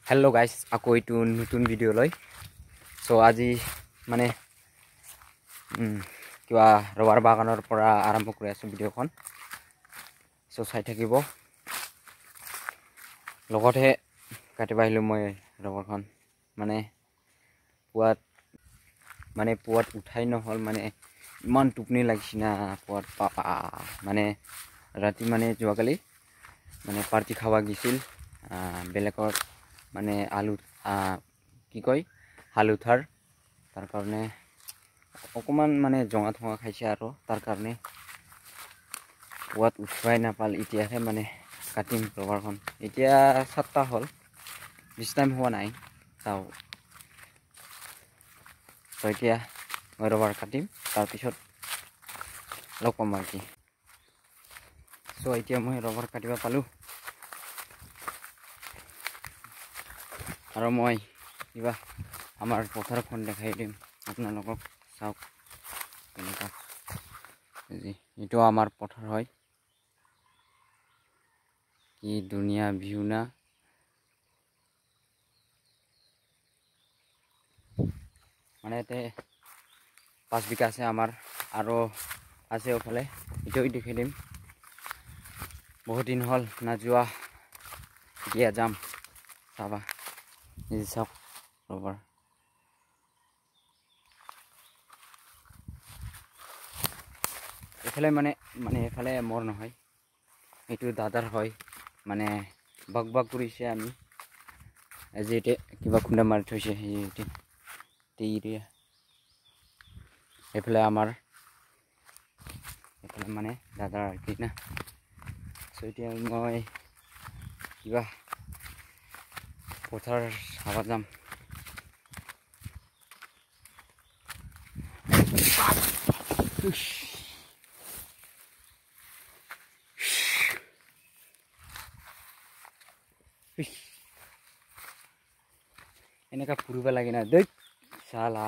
hello guys আকৌ এইটো নতুন ভিডিও লৈ সো আজি মানে কিবা ৰবাৰ বাগানৰ পৰা আৰম্ভ কৰি আছো ভিডিওখন সো চাই থাকিব লগতে কাটিবা আহিলো মই ৰবাৰখন মানে পুৱাত উঠাই নহল মানে ইমান টুপনি লাগিছে না পুৱাত পাপা মানে ৰাতি মানে যোৱাকালি মানে পাৰ্টি খাবা গিছিল বেলেকৰ মানে আলু কি কয় হালুথাৰ তাৰ কাৰণে অকমান মানে জঙা থঙা খাইছে আৰু তাৰ কাৰণে পুৱাত উঠবাই নাপাল এতিয়াহে মানে কাটিম ৰবাৰখন এতিয়া 7টা হল বেছ টাইম হোৱা নাই চাও তো এতিয়া মই ৰবাৰ কাটিম তাৰ পিছত লগ পাম আৰু কি সো এতিয়া মই ৰবাৰ কাটিবা পালো আৰু মই কিবা আমাৰ পথাৰখন দেখাই দিম আপোনালোকক চাওক কেনেকা এইটো আমাৰ পথাৰ হয় কি ধুনীয়া ভিউ না মানে এতে 5 বিঘা আছে আমাৰ আৰু আছে ওফালে এটাও দেখাই দিম বহুত দিন হল না যোৱা এতিয়া যাম চাবা এই সব ৰবাৰ এফালে মানে এফালে মোৰ নহয় এইটো দাদাৰ হয় মানে বাগ কৰিছে আমি আজি এতে কিবা খুন্দা মাৰি থৈছে এই এফালে আমাৰ এফালে মানে দাদাৰ আৰু কি না সো এতিয়া মই কিবা পথাৰ চাবা যাম এনেকা ফুৰিব লাগে না দেখ শালা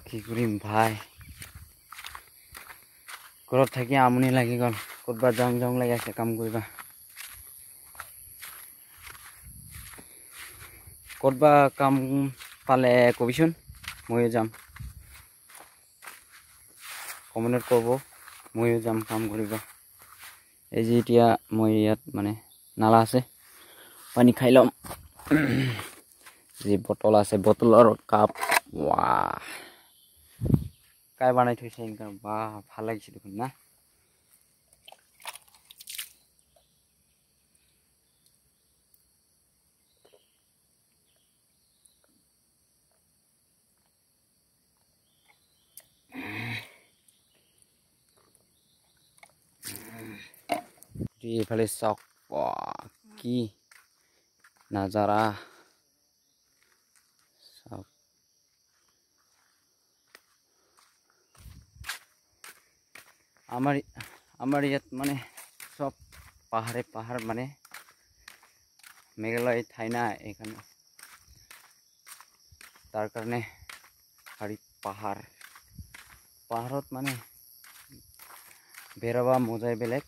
কি কৰিম ভাই ঘৰত থাকি আমনি লাগি গল ক'তবা যাওঁ লাগি আছে কাম কৰিবা ক'তবা কাম পালে কবিচোন ময়ো যাম কমেন্টত ক'ব ময়ো যাম কাম কৰিবা এই যে এতিয়া মই ইয়াত মানে নালা আছে পানী খাই লম যে বটল আছে বটলৰ কাপ ওয়াহ কাই বানাই থৈছে ইনকা বাহ ভাল লাগিছে দেখোন না এইফালে চাওক কি নাজাৰা চাওক আমাৰ ইয়াত মানে সব পাহাড় মানে মেঘালয় ঠাই না এখানে তাৰ কাৰণে পাহাড়ত মানে বেৰাবা মজাই বেলেগ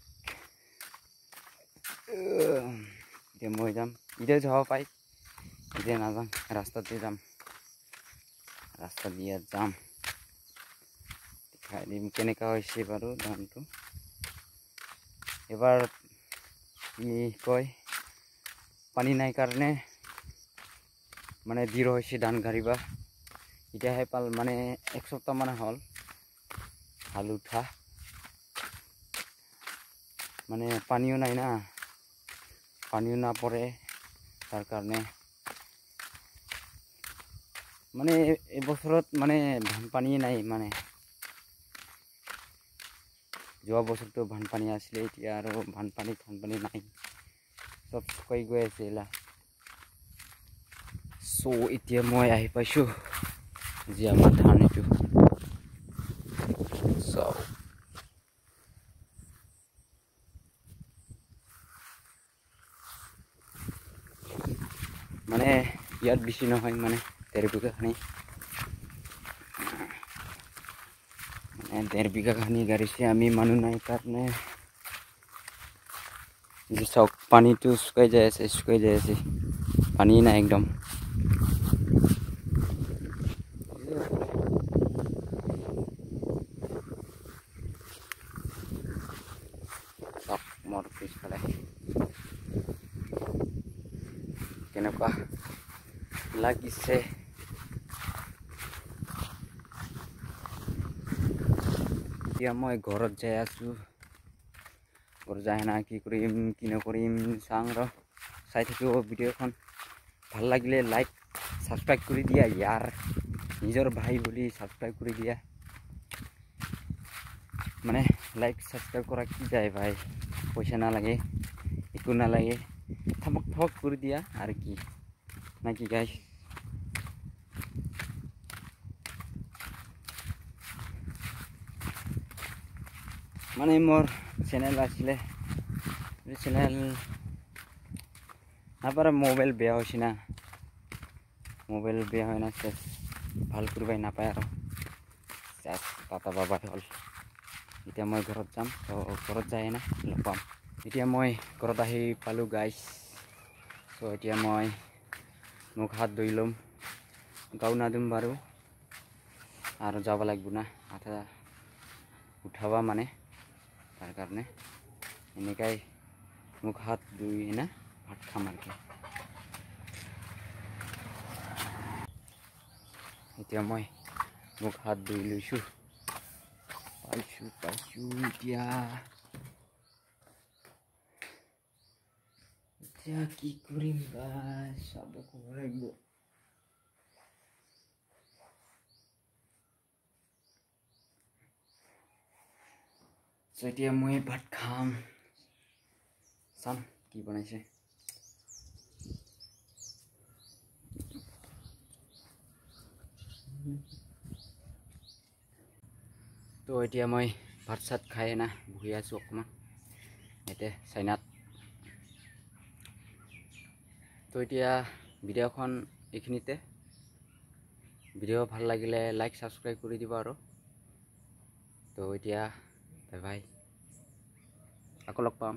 এতিয়া মই যাম এতিয়া যাব পাই এতিয়া নাযাম ৰাস্তাতে যাম ৰাস্তা দিয়ে যাম দেখাই দিম কেনেকা হৈছে বাৰু ধানটো এবাৰ কি কয় পানী নাই কাৰণে মানে জিৰ' হৈছে ধান গাড়িবা এতিয়াহে পাল মানে 1 সপ্তাহ মানে হল হাল উঠা মানে পানীও নাই না পানীও না পৰে তাৰ কাৰণে মানে এই বছৰত মানে ধান পানী নাই মানে যোৱা বছৰটো বানপানী আছিলে এতিয়া আৰু বানপানী নাই সব শুকাই গৈ আছে এলা সো এতিয়া মই আহি পাইছো যে আমাৰ ধান এইটো সো মানে ইয়াত বেছি নহয় মানে 13 বিঘা খানি 1.5 বিঘা খানি গাড়িছে আমি মানুহ নাই কাৰণে চাওক পানীটো শুকাই যায় আছে পানী নাই একদম চাওক মোৰ পিছফালে কেনেকুৱা লাগিছে এতিয়া মই ঘৰত যাই আছো ঘৰত যাই না কি কৰিম কি নকৰিম চাং ৰ চাই থাকিব ভিডিঅ'খন ভাল লাগিলে লাইক সাবস্ক্ৰাইব কৰি দিয়া ইয়াৰ নিজৰ ভাই বুলি সাবস্ক্ৰাইব কৰি দিয়া মানে লাইক সাবস্ক্ৰাইব কৰা কি যায় ভাই পইচা নালাগে একো নালাগে থমক কৰি দিয়া আৰু কি নাকি গাইস মানে মোৰ চ্যানেল আছিলে চ্যানেল আবার মোবাইল বেয়া হইছে না মোবাইল বেয়া হয় না শেষ ভাল কৰিবাই নাপায় আৰু শেষ পাতা বাবা হল এতিয়া মই ঘৰত যাম তো ঘৰত যায় না লগ পাম এতিয়া মই ঘৰত আহি পালো গাইস তো এতিয়া মই মুখ হাত ধুই লম গাও না দিম বাৰু আৰু যাব লাগিব না আঠা উঠাবা মানে তাৰ কাৰণে এনেকাই মুখ হাত ধুই না ভাত খাম আৰু এতিয়া মই মুখ হাত ধুই লৈছো পাইছো এতিয়া কি কৰিম গাইস চাব লাগিব এতিয়া মই ভাত খাম চাম কি বনাইছে তো এতিয়া মই ভাত চাত খাই না বহি আছো অকমান এতে চাইনাত তো এতিয়া ভিডিঅ'খন এইখিনিতে ভিডিঅ' ভাল লাগিলে লাইক সাবস্ক্রাইব কৰি দিবা আৰু তো এতিয়া বাই বাই আকৌ লগ পাম